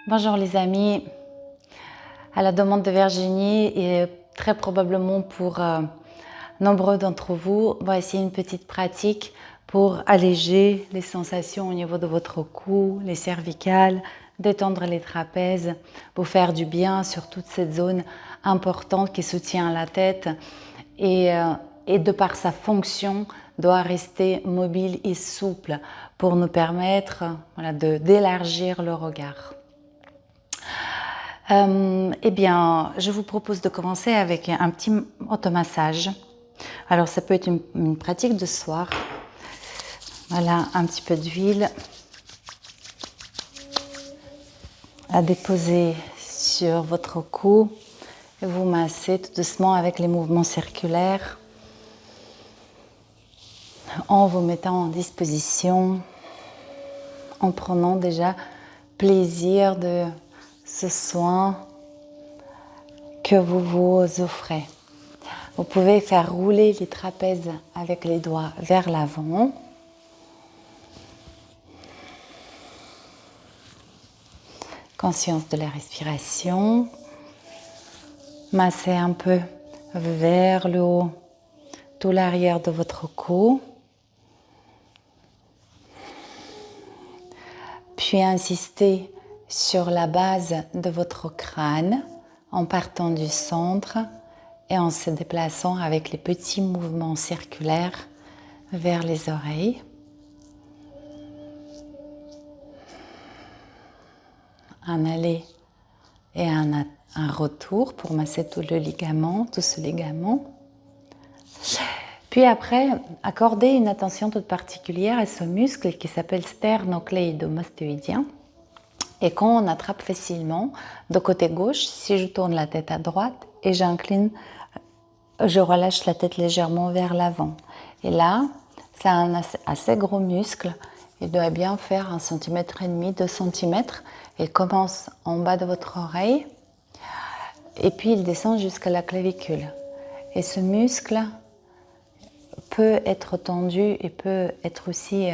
Bonjour les amis, à la demande de Virginie et très probablement pour nombreux d'entre vous, voici une petite pratique pour alléger les sensations au niveau de votre cou, les cervicales, détendre les trapèzes, vous faire du bien sur toute cette zone importante qui soutient la tête et de par sa fonction doit rester mobile et souple pour nous permettre d'élargir le regard. Eh bien, je vous propose de commencer avec un petit automassage. Alors, ça peut être une pratique de soir. Voilà, un petit peu d'huile à déposer sur votre cou et vous massez tout doucement avec les mouvements circulaires en vous mettant en disposition, en prenant déjà plaisir de ce soin que vous vous offrez. Vous pouvez faire rouler les trapèzes avec les doigts vers l'avant. Conscience de la respiration. Massez un peu vers le haut, tout l'arrière de votre cou. Puis insistez sur la base de votre crâne en partant du centre et en se déplaçant avec les petits mouvements circulaires vers les oreilles. Un aller et un retour pour masser tout ce ligament. Puis après, accordez une attention toute particulière à ce muscle qui s'appelle sternocléidomastoïdien et qu'on attrape facilement de côté gauche. Si je tourne la tête à droite et j'incline, je relâche la tête légèrement vers l'avant. Et là, c'est un assez gros muscle. Il doit bien faire 1,5 cm, 2 cm. Il commence en bas de votre oreille et puis il descend jusqu'à la clavicule. Et ce muscle peut être tendu et peut être aussi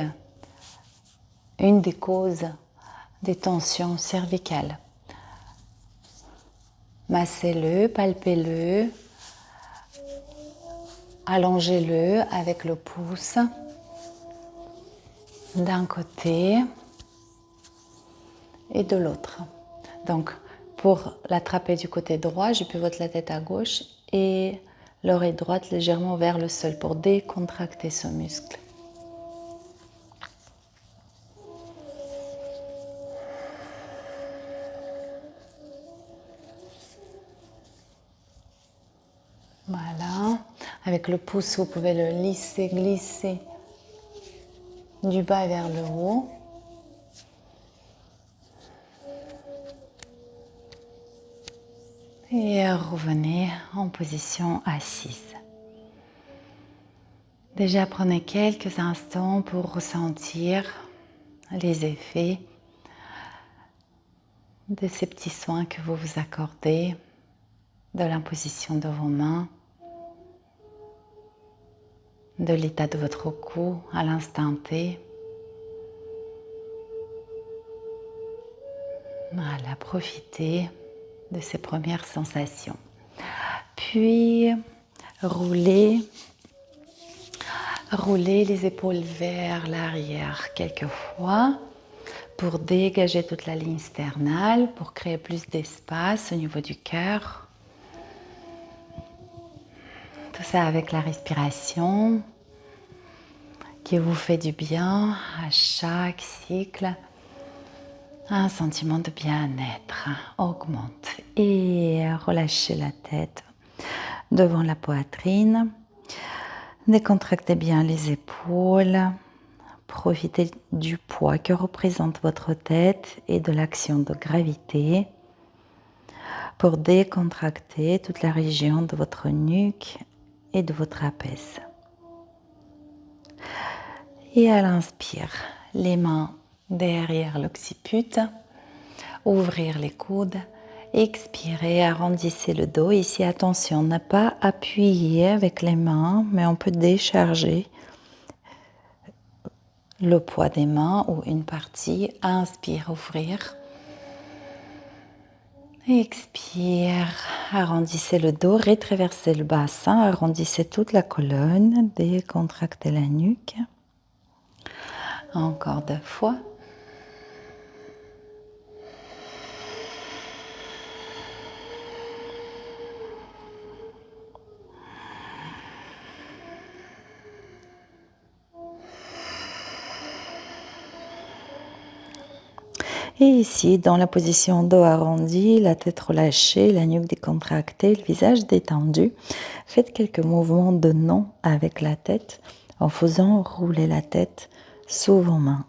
une des causes des tensions cervicales. Massez-le, palpez-le, allongez-le avec le pouce d'un côté et de l'autre. Donc, pour l'attraper du côté droit, je pivote la tête à gauche et l'oreille droite légèrement vers le sol pour décontracter ce muscle. Voilà. Avec le pouce, vous pouvez le lisser, glisser du bas vers le haut. Et revenez en position assise. Déjà, prenez quelques instants pour ressentir les effets de ces petits soins que vous vous accordez, de l'imposition de vos mains, de l'état de votre cou à l'instant T. Voilà, profitez de ces premières sensations. Puis, roulez les épaules vers l'arrière quelques fois pour dégager toute la ligne sternale, pour créer plus d'espace au niveau du cœur. Tout ça avec la respiration qui vous fait du bien à chaque cycle. Un sentiment de bien-être augmente et relâchez la tête devant la poitrine. Décontractez bien les épaules. Profitez du poids que représente votre tête et de l'action de gravité pour décontracter toute la région de votre nuque et de votre trapèze. Et à l'inspire, les mains derrière l'occiput, ouvrir les coudes, expirez, arrondissez le dos. Ici, attention, ne pas appuyer avec les mains, mais on peut décharger le poids des mains ou une partie. Inspire, ouvrir. Expire, arrondissez le dos, rétraversez le bassin, arrondissez toute la colonne, décontractez la nuque. Encore 2 fois. Et ici, dans la position dos arrondi, la tête relâchée, la nuque décontractée, le visage détendu, faites quelques mouvements de non avec la tête en faisant rouler la tête sous vos mains.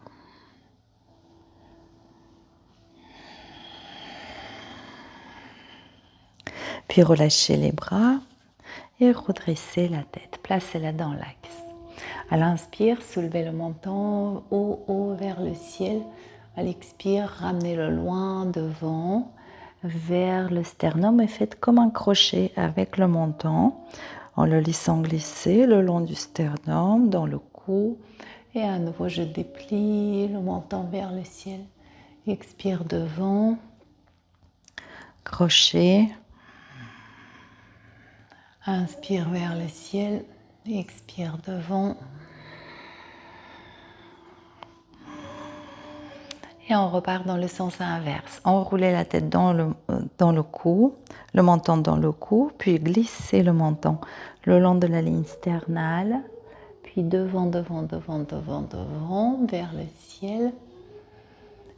Puis relâchez les bras et redressez la tête. Placez-la dans l'axe. À l'inspire, soulevez le menton haut vers le ciel. À l'expire, ramenez-le loin devant, vers le sternum et faites comme un crochet avec le menton en le laissant glisser le long du sternum, dans le cou. Et à nouveau, je déplie le menton vers le ciel. Expire devant, crochet. Inspire vers le ciel, expire devant. Et on repart dans le sens inverse. Enroulez la tête dans le cou, le menton dans le cou, puis glissez le menton le long de la ligne sternale, puis devant, vers le ciel.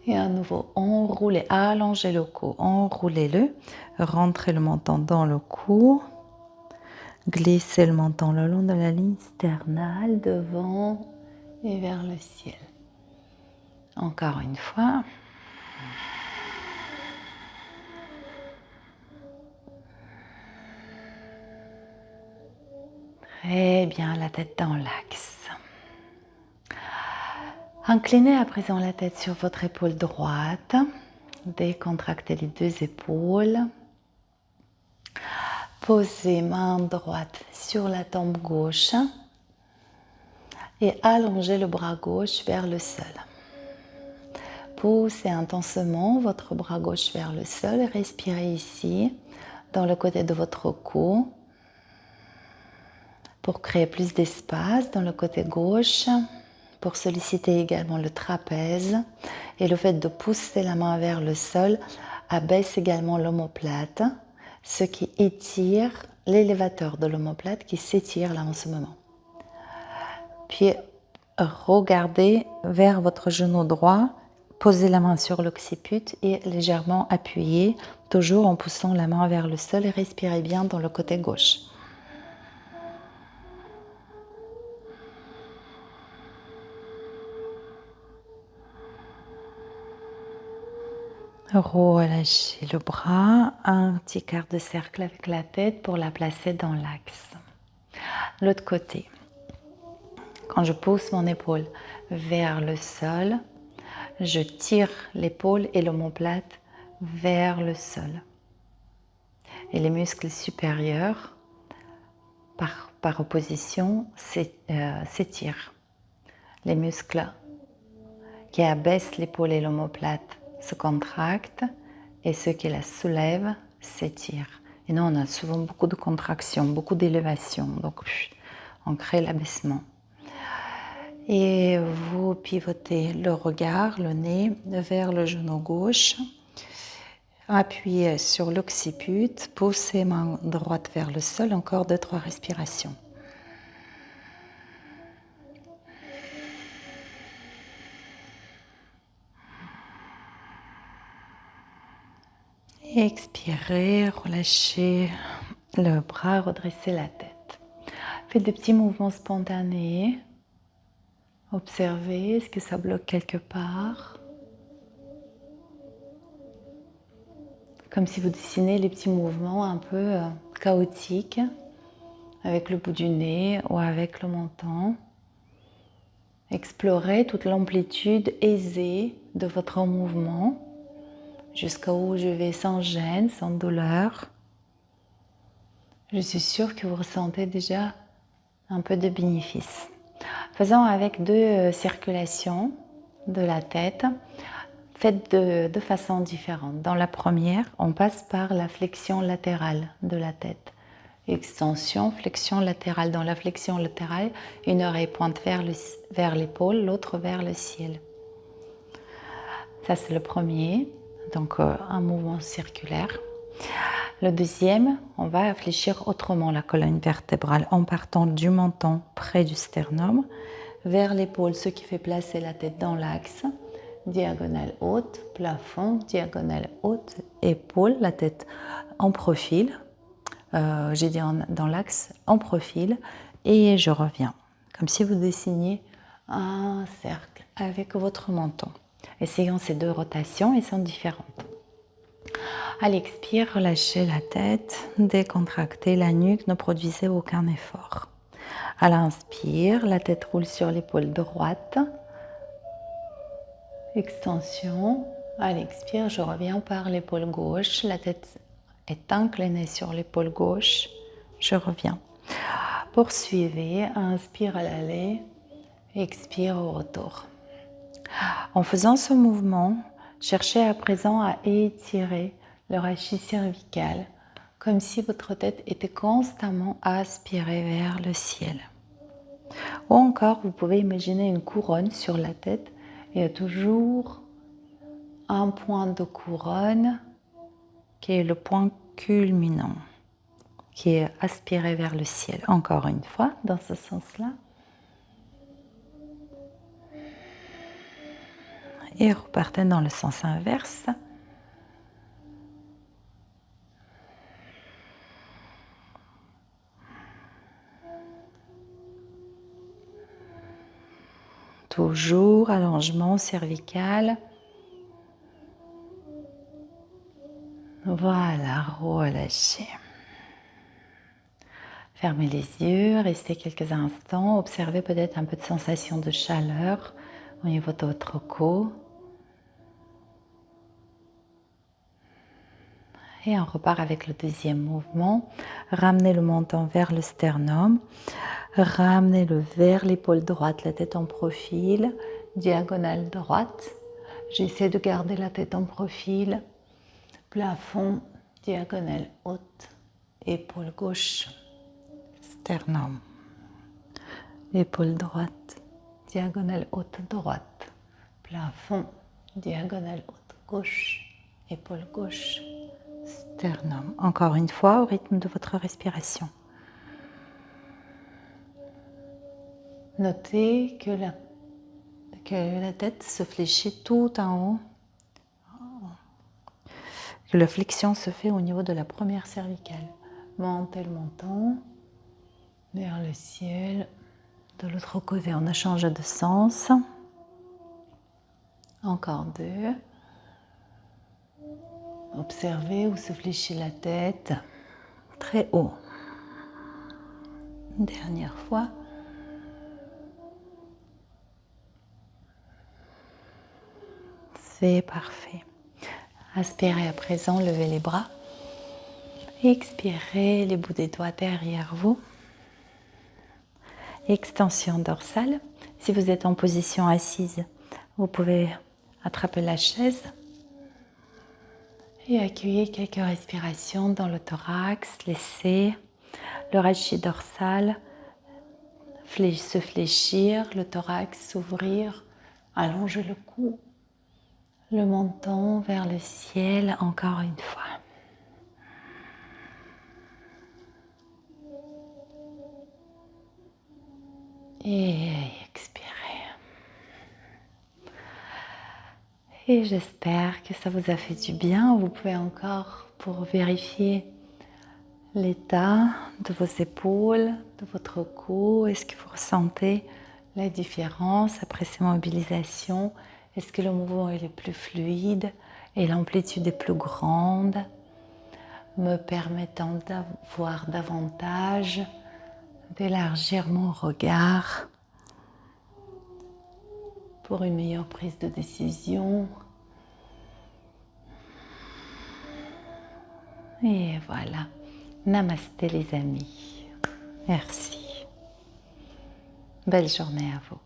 Et à nouveau, enroulez, allongez le cou, enroulez-le, rentrez le menton dans le cou, glissez le menton le long de la ligne sternale, devant et vers le ciel. Encore une fois. Très bien, la tête dans l'axe. Inclinez à présent la tête sur votre épaule droite. Décontractez les 2 épaules. Posez main droite sur la tempe gauche et allongez le bras gauche vers le sol. Poussez intensément votre bras gauche vers le sol et respirez ici, dans le côté de votre cou, pour créer plus d'espace dans le côté gauche, pour solliciter également le trapèze. Et le fait de pousser la main vers le sol abaisse également l'omoplate, ce qui étire l'élévateur de l'omoplate qui s'étire là en ce moment. Puis regardez vers votre genou droit, posez la main sur l'occiput et légèrement appuyez, toujours en poussant la main vers le sol et respirez bien dans le côté gauche. Relâchez le bras, un petit quart de cercle avec la tête pour la placer dans l'axe. L'autre côté, quand je pousse mon épaule vers le sol, je tire l'épaule et l'omoplate vers le sol. Et les muscles supérieurs, par opposition, s'étirent. Les muscles qui abaissent l'épaule et l'omoplate se contractent et ceux qui la soulèvent s'étirent. Et nous, on a souvent beaucoup de contractions, beaucoup d'élévation. Donc, on crée l'abaissement. Et vous pivotez le regard, le nez, vers le genou gauche. Appuyez sur l'occiput, poussez main droite vers le sol, encore 2-3 respirations. Expirez, relâchez le bras, redressez la tête. Faites des petits mouvements spontanés. Observez, est-ce que ça bloque quelque part? Comme si vous dessinez les petits mouvements un peu chaotiques avec le bout du nez ou avec le menton. Explorez toute l'amplitude aisée de votre mouvement jusqu'à où je vais sans gêne, sans douleur. Je suis sûre que vous ressentez déjà un peu de bénéfice. Faisons avec 2 circulations de la tête. faites de façon différente. Dans la première, on passe par la flexion latérale de la tête. Extension, flexion latérale. Dans la flexion latérale, une oreille pointe vers l'épaule, l'autre vers le ciel. Ça, c'est le premier, donc un mouvement circulaire. Le deuxième, on va fléchir autrement la colonne vertébrale en partant du menton près du sternum vers l'épaule, ce qui fait placer la tête dans l'axe. Diagonale haute, plafond, diagonale haute, épaule, la tête en profil. J'ai dit dans l'axe, en profil, et je reviens. Comme si vous dessiniez un cercle avec votre menton. Essayons ces deux rotations, elles sont différentes. À l'expire, relâchez la tête, décontractez la nuque, ne produisez aucun effort. À l'inspire, la tête roule sur l'épaule droite. Extension. À l'expire, je reviens par l'épaule gauche. La tête est inclinée sur l'épaule gauche. Je reviens. Poursuivez. Inspire à l'aller. Expire au retour. En faisant ce mouvement, cherchez à présent à étirer le rachis cervical, comme si votre tête était constamment aspirée vers le ciel. Ou encore, vous pouvez imaginer une couronne sur la tête. Il y a toujours un point de couronne qui est le point culminant, qui est aspiré vers le ciel. Encore une fois, dans ce sens-là. Et repartez dans le sens inverse. Toujours allongement cervical. Voilà, relâchez. Fermez les yeux, restez quelques instants, observez peut-être un peu de sensation de chaleur au niveau de votre cou. Et on repart avec le deuxième mouvement. Ramenez le menton vers le sternum. Ramenez-le vers l'épaule droite, la tête en profil, diagonale droite. J'essaie de garder la tête en profil. Plafond, diagonale haute, épaule gauche, sternum. Épaule droite, diagonale haute droite. Plafond, diagonale haute gauche, épaule gauche, sternum. Encore une fois, au rythme de votre respiration. Notez que la tête se fléchit tout en haut, que la flexion se fait au niveau de la première cervicale. Montez le menton vers le ciel. De l'autre côté, on a changé de sens. Encore deux. Observez où se fléchit la tête. Très haut. Dernière fois. C'est parfait. Inspirez à présent, levez les bras. Expirez les bouts des doigts derrière vous. Extension dorsale. Si vous êtes en position assise, vous pouvez attraper la chaise et accueillir quelques respirations dans le thorax. Laissez le rachis dorsal se fléchir, le thorax s'ouvrir, allongez le cou, le menton vers le ciel, encore une fois. Et expirez. Et j'espère que ça vous a fait du bien. Vous pouvez encore, pour vérifier l'état de vos épaules, de votre cou, est-ce que vous ressentez la différence après ces mobilisations? Est-ce que le mouvement est plus fluide et l'amplitude est plus grande, me permettant d'avoir davantage, d'élargir mon regard pour une meilleure prise de décision? Et voilà. Namasté les amis. Merci. Belle journée à vous.